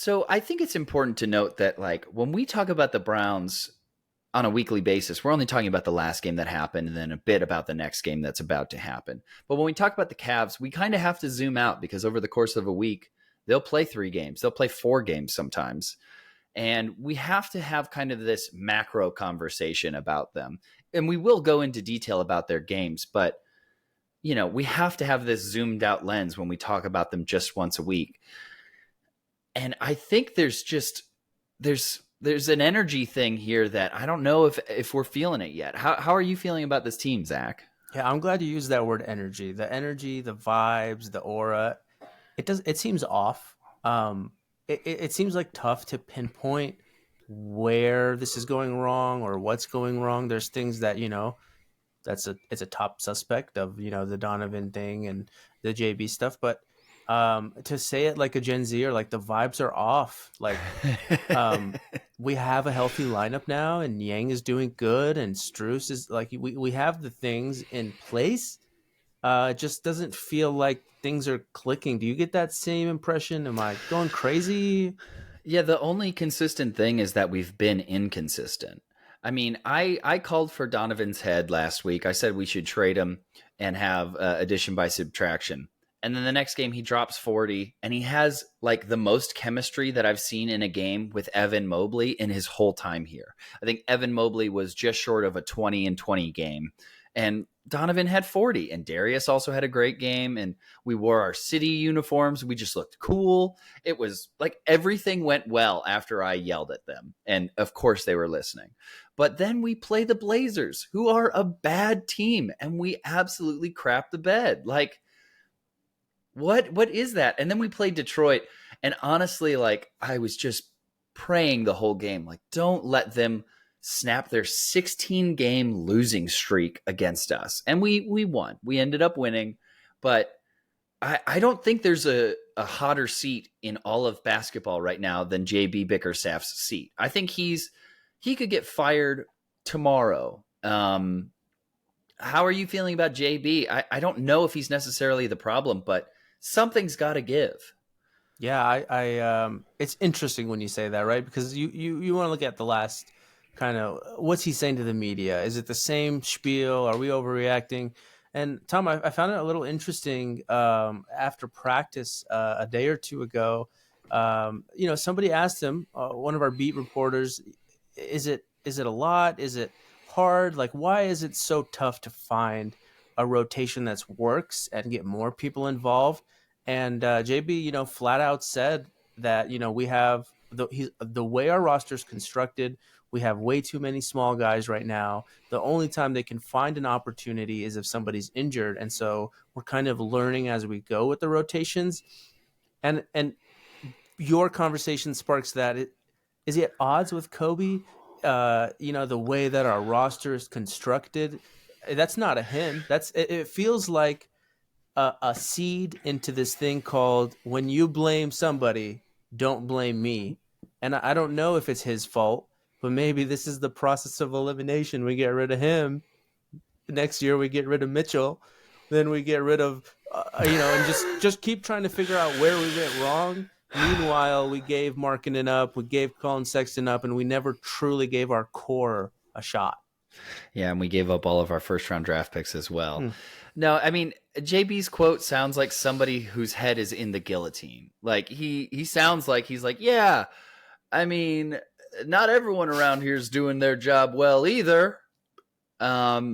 So I think it's important to note that, like, when we talk about the Browns on a weekly basis, we're only talking about the last game that happened and then a bit about the next game that's about to happen. But when we talk about the Cavs, we kind of have to zoom out because over the course of a week, they'll play 3 games, they'll play 4 games sometimes. And we have to have kind of this macro conversation about them. And we will go into detail about their games, but we have to have this zoomed out lens when we talk about them just once a week. And I think there's an energy thing here that I don't know if we're feeling it yet. How are you feeling about this team, Zach? Yeah, I'm glad you used that word energy. The energy, the vibes, the aura. It seems off. It seems like tough to pinpoint where this is going wrong or what's going wrong. There's things that, it's a top suspect of, the Donovan thing and the JB stuff, but to say it like a Gen Z or like the vibes are off. Like we have a healthy lineup now, and Yang is doing good, and Struess is like we have the things in place. It just doesn't feel like things are clicking. Do you get that same impression? Am I going crazy? Yeah, the only consistent thing is that we've been inconsistent. I mean, I called for Donovan's head last week. I said we should trade him and have addition by subtraction. And then the next game, he drops 40, and he has like the most chemistry that I've seen in a game with Evan Mobley in his whole time here. I think Evan Mobley was just short of a 20-20 game. And Donovan had 40, and Darius also had a great game. And we wore our city uniforms. We just looked cool. It was like everything went well after I yelled at them. And of course, they were listening. But then we play the Blazers, who are a bad team, and we absolutely crap the bed. Like, what is that? And then we played Detroit, and honestly, like, I was just praying the whole game, like, don't let them snap their 16-game losing streak against us. And we won. We ended up winning, but I don't think there's a hotter seat in all of basketball right now than JB Bickerstaff's seat. I think he could get fired tomorrow. How are you feeling about JB? I don't know if he's necessarily the problem, but something's got to give. Yeah, it's interesting when you say that, right? Because you want to look at the last kind of what's he saying to the media? Is it the same spiel? Are we overreacting? And Tom, I found it a little interesting after practice a day or two ago. Somebody asked him, one of our beat reporters, is it a lot? Is it hard? Like, why is it so tough to find a rotation that works and get more people involved? And JB, flat out said that we have the way our roster is constructed. We have way too many small guys right now. The only time they can find an opportunity is if somebody's injured, and so we're kind of learning as we go with the rotations. And your conversation sparks that. Is he at odds with Kobe? The way that our roster is constructed. That's not a him. It feels like a seed into this thing called when you blame somebody, don't blame me. And I don't know if it's his fault, but maybe this is the process of elimination. We get rid of him. Next year we get rid of Mitchell. Then we get rid of, and just keep trying to figure out where we went wrong. Meanwhile, we gave Markkanen up, we gave Colin Sexton up, and we never truly gave our core a shot. Yeah, and we gave up all of our first round draft picks as well. No, I mean, JB's quote sounds like somebody whose head is in the guillotine. Like he sounds like he's like, yeah, I mean, not everyone around here is doing their job well either. Yeah,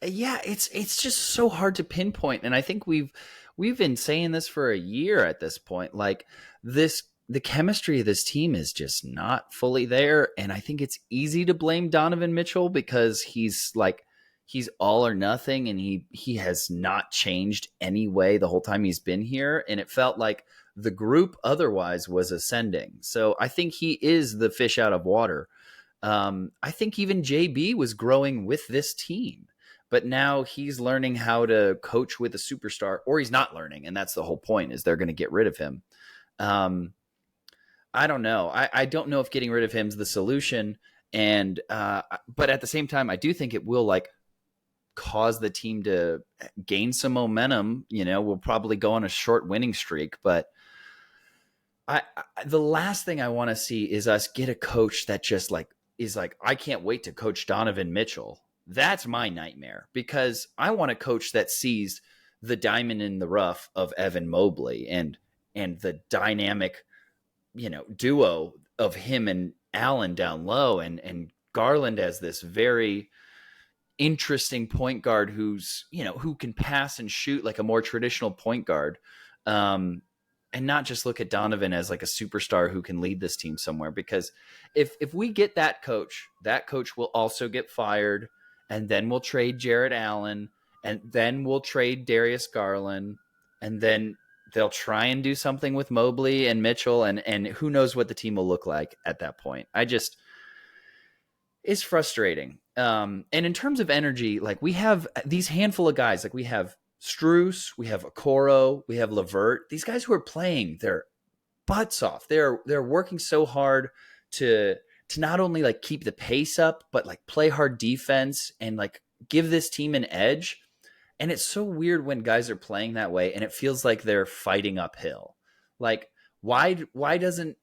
it's just so hard to pinpoint, and I think we've been saying this for a year at this point. Like the chemistry of this team is just not fully there, and I think it's easy to blame Donovan Mitchell because he's all or nothing, and he has not changed any way the whole time he's been here, and it felt like the group otherwise was ascending. So I think he is the fish out of water. I think even JB was growing with this team, but now he's learning how to coach with a superstar, or he's not learning, and that's the whole point, is they're going to get rid of him. I don't know. I don't know if getting rid of him is the solution, and but at the same time, I do think it will cause the team to gain some momentum. We'll probably go on a short winning streak, but The last thing I want to see is us get a coach that just like is like, I can't wait to coach Donovan Mitchell. That's my nightmare, because I want a coach that sees the diamond in the rough of Evan Mobley and the dynamic, duo of him and Allen down low, and Garland as this very interesting point guard who can pass and shoot like a more traditional point guard. And not just look at Donovan as like a superstar who can lead this team somewhere, because if we get that coach will also get fired, and then we'll trade Jarrett Allen, and then we'll trade Darius Garland, and then they'll try and do something with Mobley and Mitchell, and who knows what the team will look like at that point. It's frustrating. And in terms of energy, like, we have these handful of guys, like we have Strus, we have Okoro, we have LeVert. These guys who are playing their butts off. They're working so hard to not only like keep the pace up, but like play hard defense and like give this team an edge. And it's so weird when guys are playing that way and it feels like they're fighting uphill. Like, why doesn't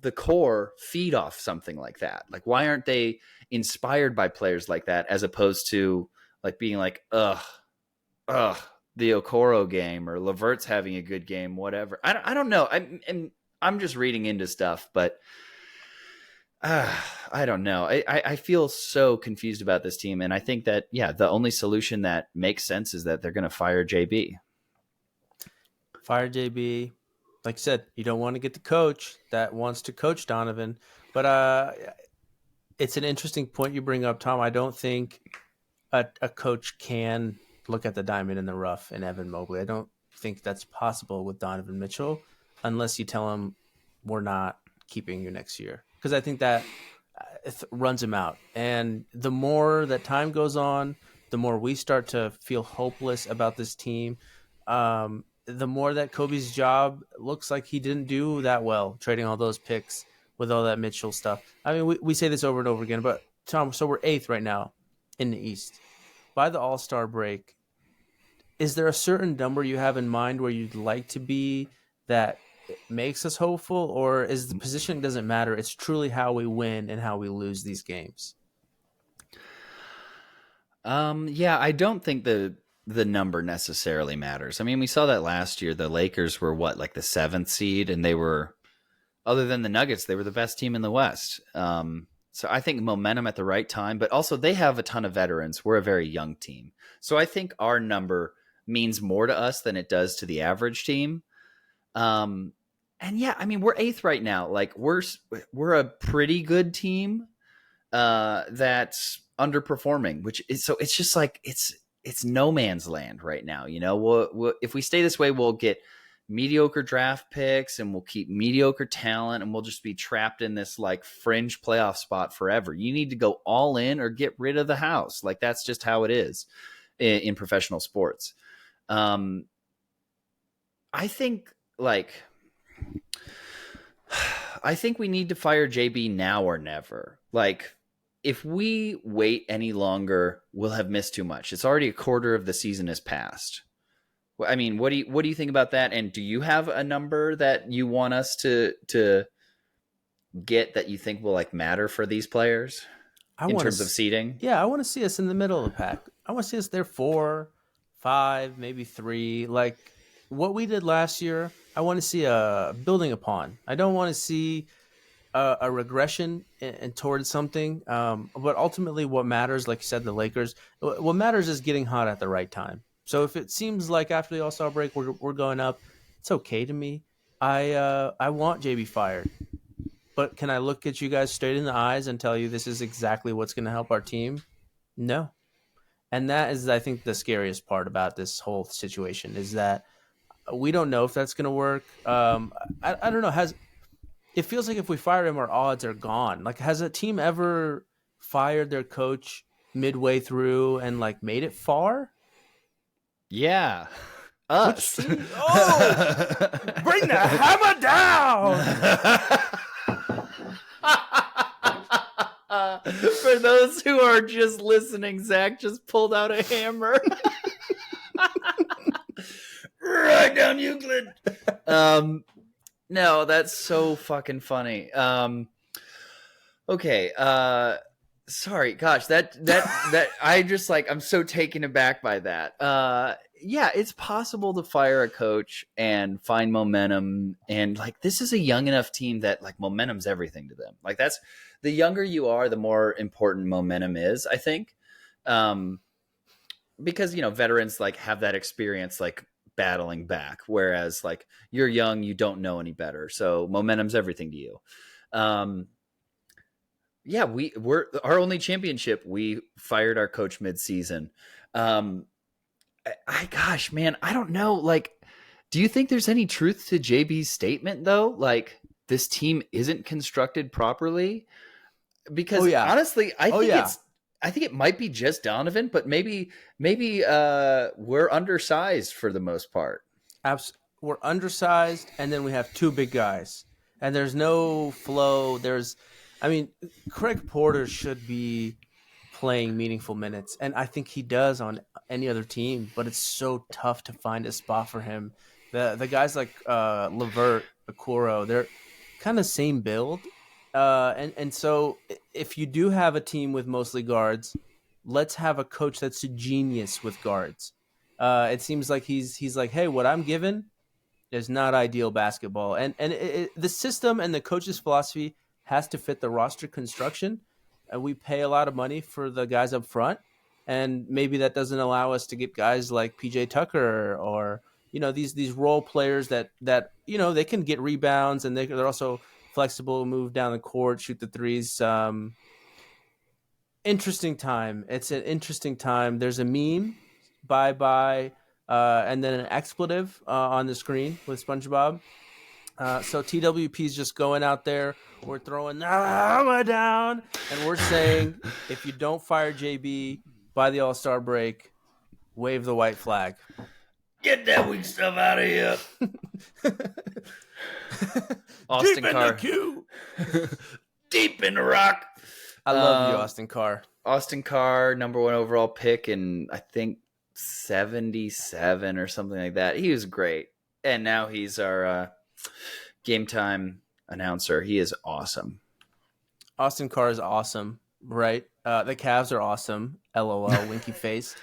the core feed off something like that? Like, why aren't they inspired by players like that, as opposed to like being like, the Okoro game, or LeVert's having a good game, whatever. I don't know. I'm just reading into stuff, but I don't know. I feel so confused about this team, and I think that the only solution that makes sense is that they're going to fire JB. Fire JB. Like I said, you don't want to get the coach that wants to coach Donovan, but it's an interesting point you bring up, Tom. I don't think a coach can look at the diamond in the rough in Evan Mobley. I don't think that's possible with Donovan Mitchell, unless you tell him we're not keeping you next year, because I think that runs him out. And the more that time goes on, the more we start to feel hopeless about this team. The more that Kobe's job looks like he didn't do that well, trading all those picks with all that Mitchell stuff. I mean, we say this over and over again, but Tom, so we're 8th right now in the East. By the All-Star break, is there a certain number you have in mind where you'd like to be that makes us hopeful, or is the position doesn't matter? It's truly how we win and how we lose these games. I don't think the number necessarily matters. I mean, we saw that last year. The Lakers were like the 7th seed, and they were, other than the Nuggets, they were the best team in the West. So I think momentum at the right time, but also they have a ton of veterans. We're a very young team. So I think our number means more to us than it does to the average team. And I mean, we're 8th right now. Like, we're a pretty good team that's underperforming, which is, so it's just like, it's no man's land right now. We'll if we stay this way, we'll get mediocre draft picks and we'll keep mediocre talent, and we'll just be trapped in this like fringe playoff spot forever. You need to go all in or get rid of the house. Like, that's just how it is in professional sports. I think we need to fire JB now or never. Like, if we wait any longer, we'll have missed too much. It's already a quarter of the season has passed. I mean, what do you think about that? And do you have a number that you want us to get that you think will like matter for these players in terms of seeding? Yeah, I want to see us in the middle of the pack. I want to see us there 4, 5, maybe 3. Like what we did last year, I want to see a building upon. I don't want to see a regression and towards something. But ultimately what matters, like you said, the Lakers, what matters is getting hot at the right time. So if it seems like after the All-Star break we're going up, it's okay to me. I want JB fired. But can I look at you guys straight in the eyes and tell you this is exactly what's going to help our team? No. And that is, I think, the scariest part about this whole situation is that we don't know if that's going to work. I don't know. It feels like if we fire him, our odds are gone. Like, has a team ever fired their coach midway through and like made it far? Yeah. Us. Bring the hammer down. For those who are just listening, Zach just pulled out a hammer. Right down Euclid. No, that's so fucking funny. Okay. Sorry. Gosh, that I just like I'm so taken aback by that. Yeah, it's possible to fire a coach and find momentum, and like this is a young enough team that like momentum's everything to them. Like that's the younger you are, the more important momentum is, I think. Um, because veterans like have that experience like battling back, whereas like you're young, you don't know any better, so momentum's everything to you. um yeah, we're our only championship, we fired our coach mid-season. Gosh, man, I don't know, like, do you think there's any truth to JB's statement though, like this team isn't constructed properly? Oh Because yeah, honestly, oh yeah. I think it might be just Donovan, but maybe we're undersized for the most part. We're undersized, and then we have two big guys, and there's no flow. I mean, Craig Porter should be playing meaningful minutes, and I think he does on any other team. But it's so tough to find a spot for him. The guys like Levert, Okoro, they're kind of same build, and so if you do have a team with mostly guards, let's have a coach that's a genius with guards. It seems like he's like, hey, what I'm given is not ideal basketball, and the system and the coach's philosophy has to fit the roster construction. And we pay a lot of money for the guys up front, and maybe that doesn't allow us to get guys like PJ Tucker or these role players that they can get rebounds, and they're also flexible, move down the court, shoot the threes. Interesting time. It's an interesting time. There's a meme, bye bye, and then an expletive on the screen with SpongeBob. So TWP is just going out there. We're throwing the hammer down, and we're saying if you don't fire JB by the All-Star break, wave the white flag. Get that weak stuff out of here. Austin Deep in the Carr. queue. Deep in the rock. I love you, Austin Carr. Austin Carr, number 1 overall pick in I think 77 or something like that. He was great. And now he's our game time announcer. He is awesome. Austin Carr is awesome, right? The Cavs are awesome. LOL, winky face.